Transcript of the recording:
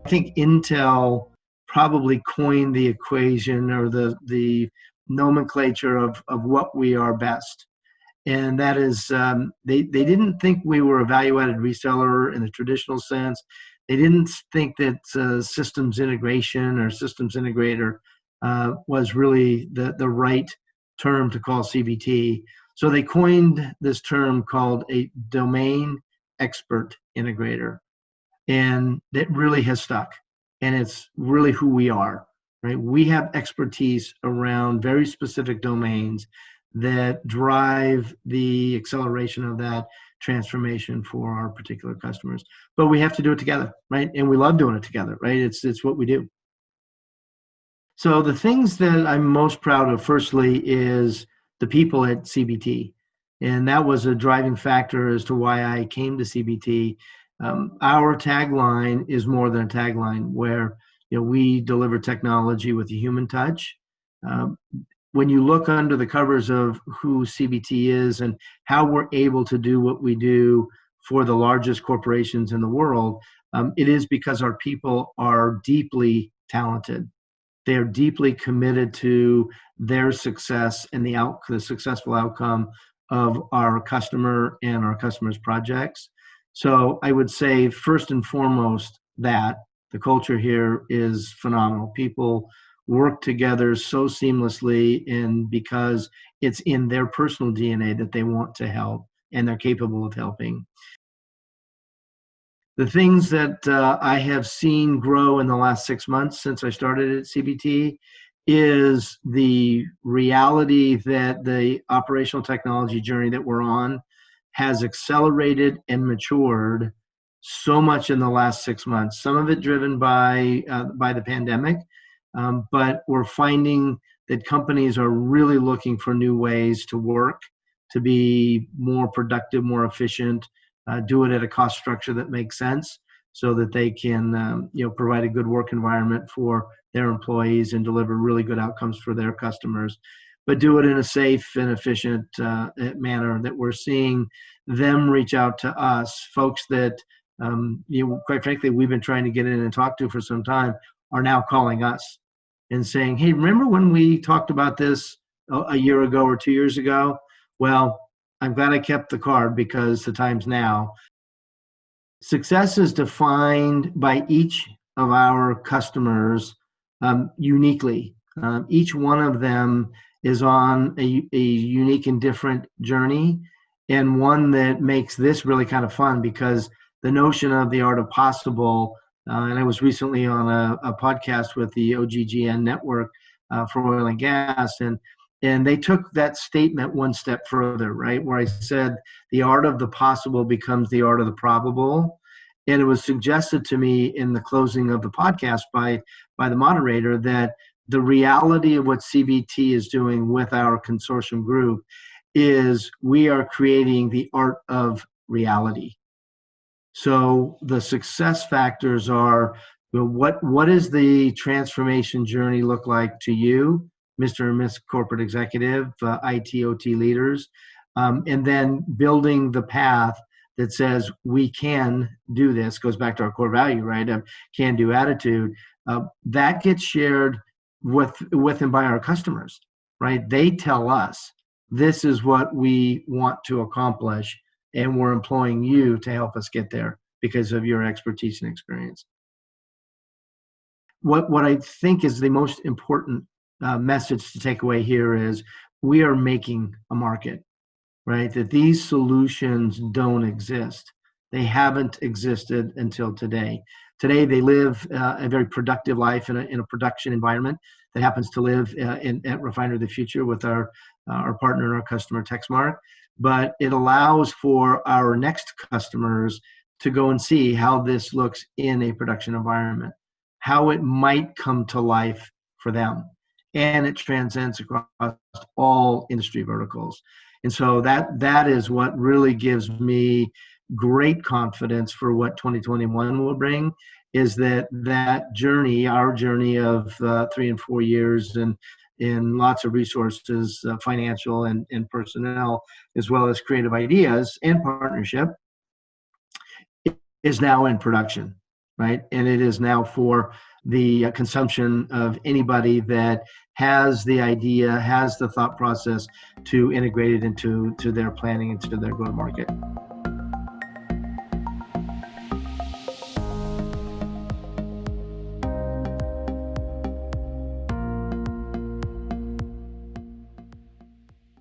think Intel probably coined the equation or the nomenclature of what we are best. And that is, they didn't think we were a value-added reseller in the traditional sense. They didn't think that systems integration or systems integrator was really the right term to call CBT. So they coined this term called a domain expert integrator. And it really has stuck. And it's really who we are, right? We have expertise around very specific domains that drive the acceleration of that transformation for our particular customers. But we have to do it together, right? And we love doing it together, right? It's what we do. So the things that I'm most proud of, firstly, is the people at CBT. And that was a driving factor as to why I came to CBT. Our tagline is more than a tagline, where we deliver technology with a human touch. When you look under the covers of who CBT is and how we're able to do what we do for the largest corporations in the world, it is because our people are deeply talented. They are deeply committed to their success and the successful outcome of our customer and our customers' projects. So I would say, first and foremost, that the culture here is phenomenal. People work together so seamlessly, and because it's in their personal DNA that they want to help and they're capable of helping. The things that I have seen grow in the last 6 months since I started at CBT is the reality that the operational technology journey that we're on has accelerated and matured so much in the last 6 months. Some of it driven by the pandemic, but we're finding that companies are really looking for new ways to work, to be more productive, more efficient, do it at a cost structure that makes sense, so that they can provide a good work environment for their employees and deliver really good outcomes for their customers, but do it in a safe and efficient manner. That we're seeing them reach out to us, folks that quite frankly we've been trying to get in and talk to for some time, are now calling us and saying, hey, remember when we talked about this a year ago or 2 years ago? Well, I'm glad I kept the card because the time's now. Success is defined by each of our customers uniquely. Each one of them is on a unique and different journey, and one that makes this really kind of fun, because the notion of the art of possible, and I was recently on a podcast with the OGGN network for oil and gas, and they took that statement one step further, right? Where I said the art of the possible becomes the art of the probable. And it was suggested to me in the closing of the podcast by the moderator that the reality of what CBT is doing with our consortium group is we are creating the art of reality. So the success factors are, what does the transformation journey look like to you, Mr. and Miss Corporate Executive, IT, OT leaders, and then building the path that says we can do this. Goes back to our core value, right? Can-do attitude. That gets shared with and by our customers, right? They tell us, this is what we want to accomplish, and we're employing you to help us get there because of your expertise and experience. What I think is the most important message to take away here is we are making a market, right? That these solutions don't exist. They haven't existed until today. Today, they live a very productive life in a production environment that happens to live at Refinery of the Future with our partner and our customer, Texmark. But it allows for our next customers to go and see how this looks in a production environment, how it might come to life for them. And it transcends across all industry verticals. And so that is what really gives me great confidence for what 2021 will bring, is that journey, our journey of 3 and 4 years, and in lots of resources, financial and personnel, as well as creative ideas and partnership, is now in production. right? And it is now for the consumption of anybody that has the idea, has the thought process to integrate it into their planning, into their go-to-market.